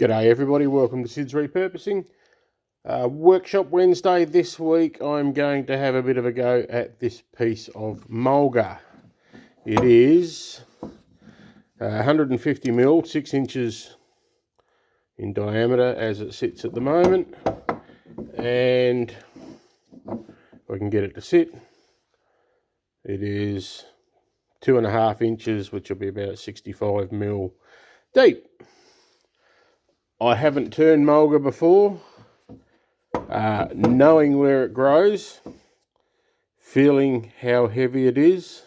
G'day everybody, welcome to Sid's Repurposing. Workshop Wednesday this week. I'm going to have a bit of a go at this piece of Mulga. It is 150mm, 6 inches in diameter as it sits at the moment. And if I can get it to sit, it is 2.5 inches, which will be about 65mm deep. I haven't turned mulga before, knowing where it grows, feeling how heavy it is,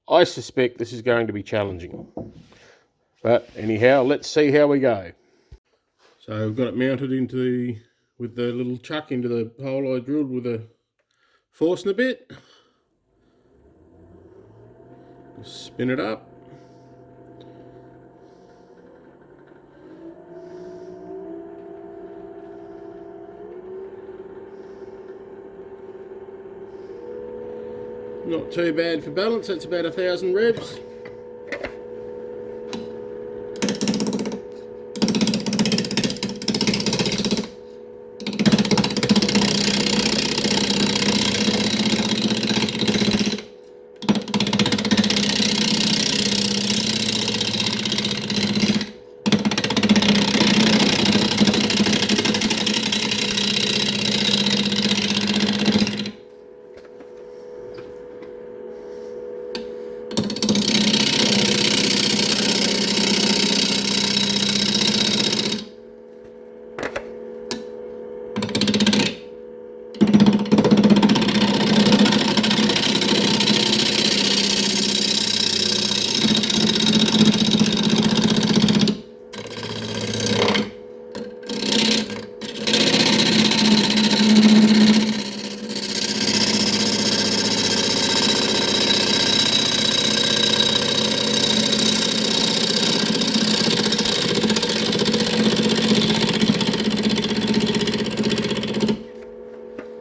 I suspect this is going to be challenging. But anyhow, let's see how we go. So I've got it mounted with the little chuck into the hole I drilled with a Forstner bit. Just spin it up. Not too bad for balance, that's about 1,000 revs.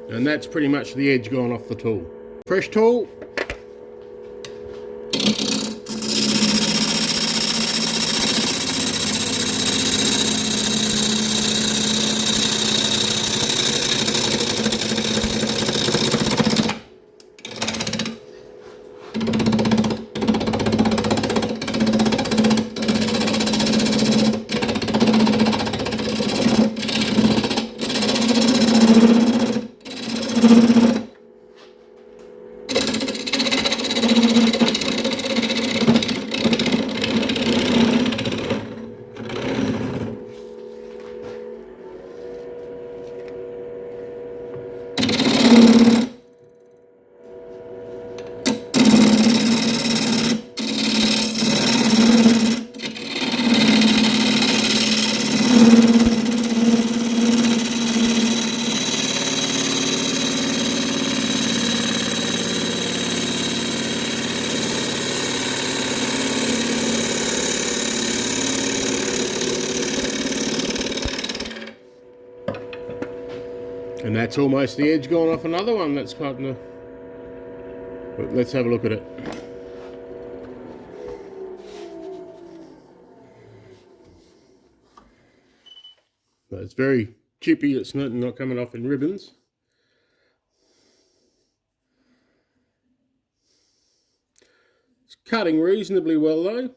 And that's pretty much the edge gone off the tool. Fresh tool. And that's almost the edge gone off another one. That's part of the... But let's have a look at it. But it's very chippy. It's not coming off in ribbons. It's cutting reasonably well though.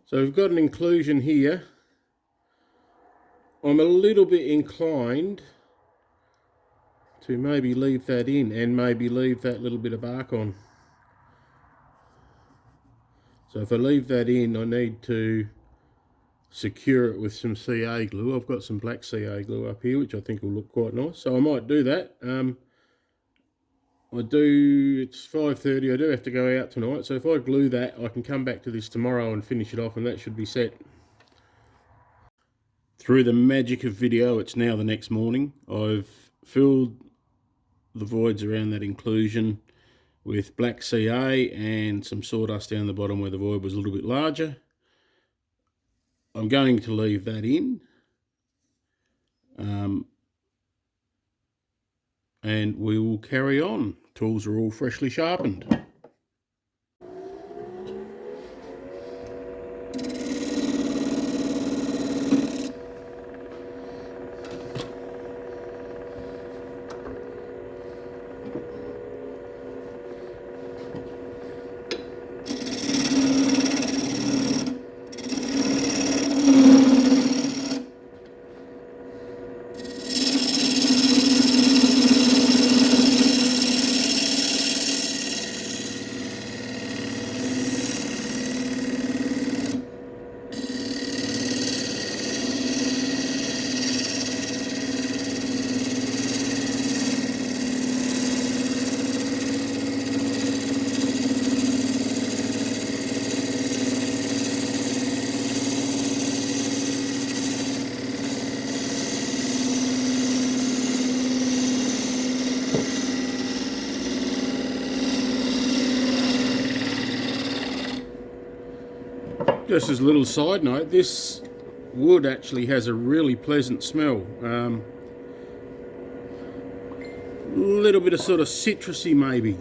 So we've got an inclusion here. I'm a little bit inclined to maybe leave that in and maybe leave that little bit of bark on. So if I leave that in, I need to secure it with some CA glue. I've got some black CA glue up here, which I think will look quite nice. So I might do that. It's 5:30, I do have to go out tonight. So if I glue that, I can come back to this tomorrow and finish it off, and that should be set. Through the magic of video, it's now the next morning. I've filled the voids around that inclusion with black CA and some sawdust down the bottom where the void was a little bit larger. I'm going to leave that in, and we will carry on. Tools are all freshly sharpened. Just as a little side note, this wood actually has a really pleasant smell. A little bit of sort of citrusy maybe.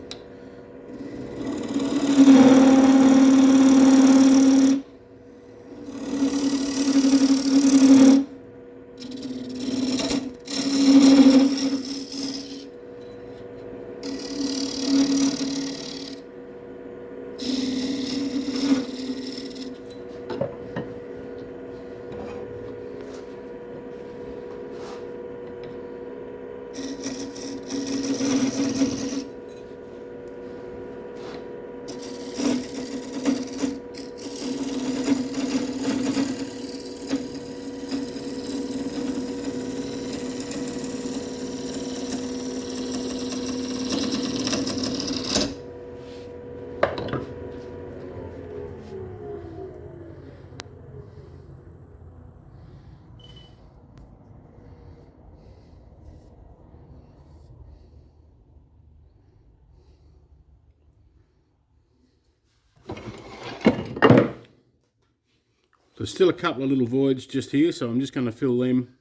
There's still a couple of little voids just here, so I'm just going to fill them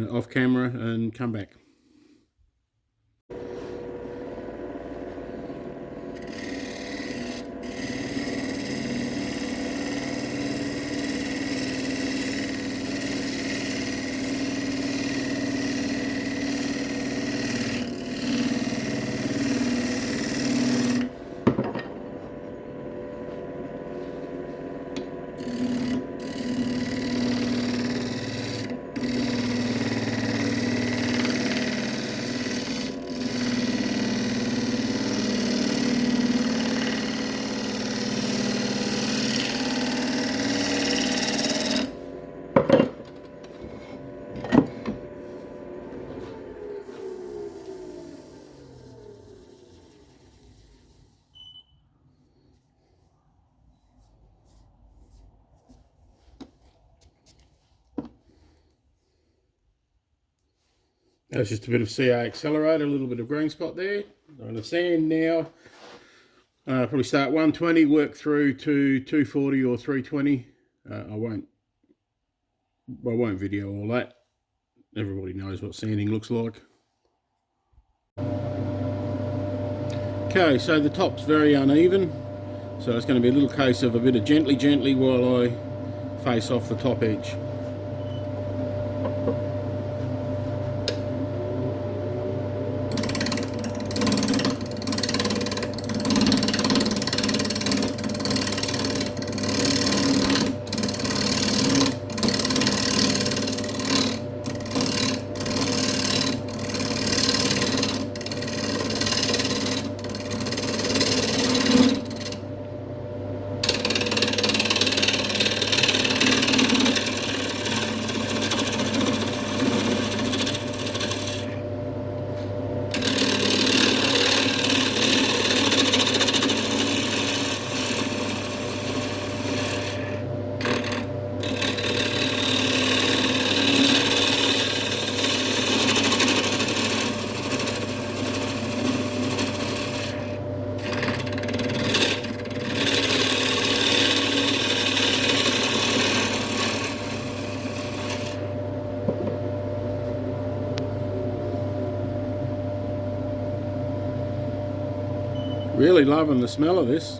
off camera and come back. That's just a bit of CA accelerator, a little bit of green spot there. I'm going to sand now. Probably start 120, work through to 240 or 320. I won't video all that. Everybody knows what sanding looks like. Okay, so the top's very uneven, so it's going to be a little case of a bit of gently while I face off the top edge. Really loving the smell of this.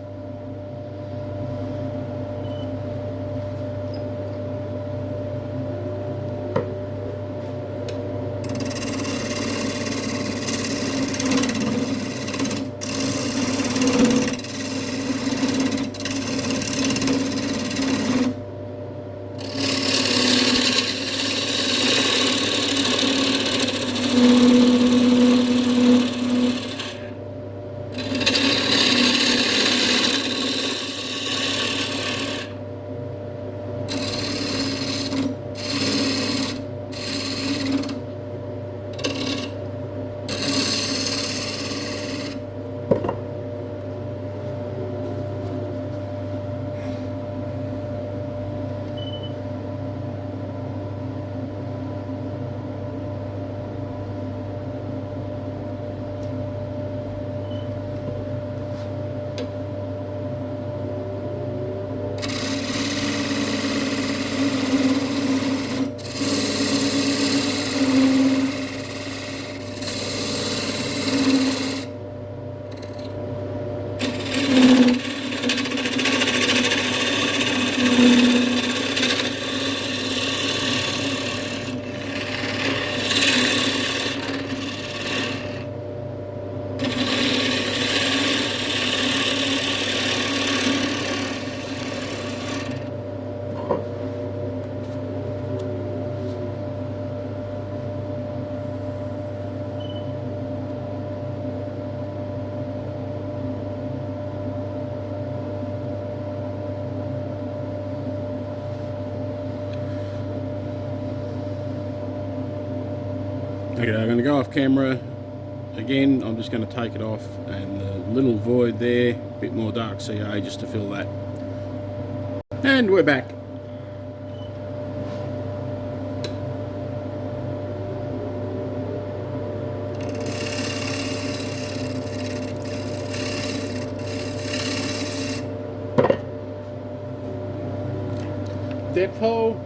Okay, I'm going to go off camera again. I'm just going to take it off, and the little void there, a bit more dark CA just to fill that. And we're back. Depth hole.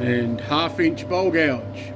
And 1/2 inch bowl gouge.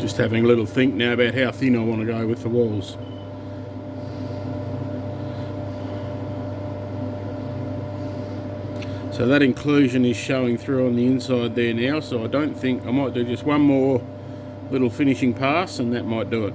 Just having a little think now about how thin I want to go with the walls. So that inclusion is showing through on the inside there now, so I don't think, I might do just one more little finishing pass and that might do it.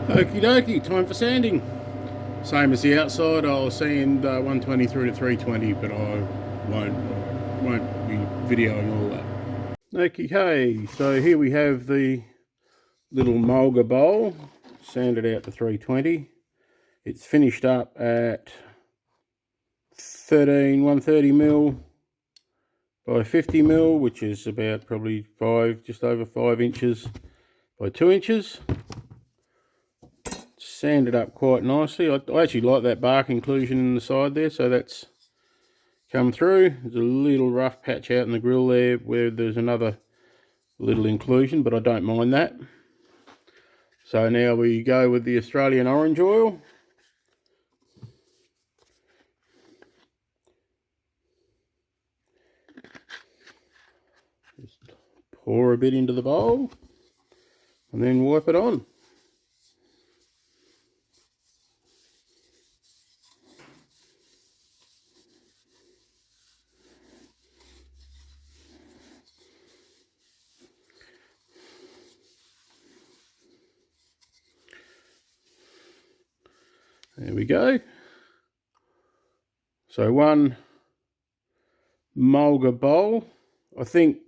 Okie dokie, time for sanding. Same as the outside, I'll sand 120 through to 320, but I won't be videoing all that. Okay, hey, so here we have the little Mulga bowl, sanded out to 320. It's finished up at 130 mil by 50 mil, which is about probably just over 5 inches by 2 inches. sanded up quite nicely. I actually like that bark inclusion in the side there, so that's come through. There's a little rough patch out in the grill there where there's another little inclusion, but I don't mind that. So now we go with the Australian orange oil. Just pour a bit into the bowl and then wipe it on. There we go. So one Mulga bowl. I think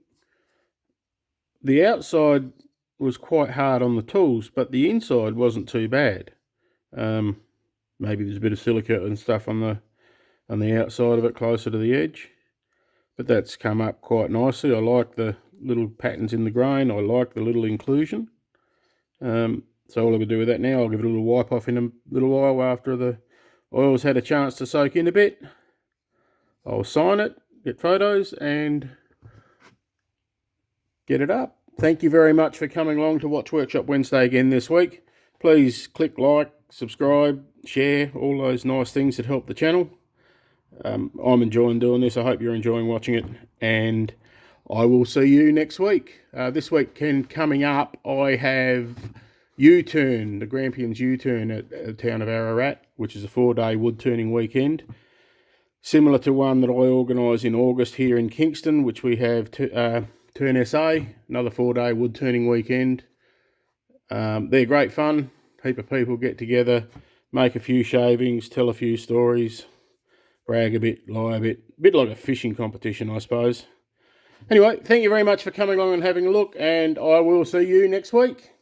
the outside was quite hard on the tools, but the inside wasn't too bad. Maybe there's a bit of silica and stuff on the outside of it, closer to the edge, but that's come up quite nicely. I like the little patterns in the grain. I like the little inclusion. So all I would do with that now, I'll give it a little wipe off in a little while after the oil's had a chance to soak in a bit. I'll sign it, get photos, and get it up. Thank you very much for coming along to Watch Workshop Wednesday again this week. Please click like, subscribe, share, all those nice things that help the channel. I'm enjoying doing this. I hope you're enjoying watching it, and I will see you next week. This weekend coming up, I have U-Turn, the Grampians U-Turn at the town of Ararat, which is a 4-day wood turning weekend, similar to one that I organise in August here in Kingston, which we have Turn SA, another 4-day wood turning weekend. They're great fun. Heap of people get together, make a few shavings, tell a few stories, brag a bit, lie a bit like a fishing competition, I suppose. Anyway, thank you very much for coming along and having a look, and I will see you next week.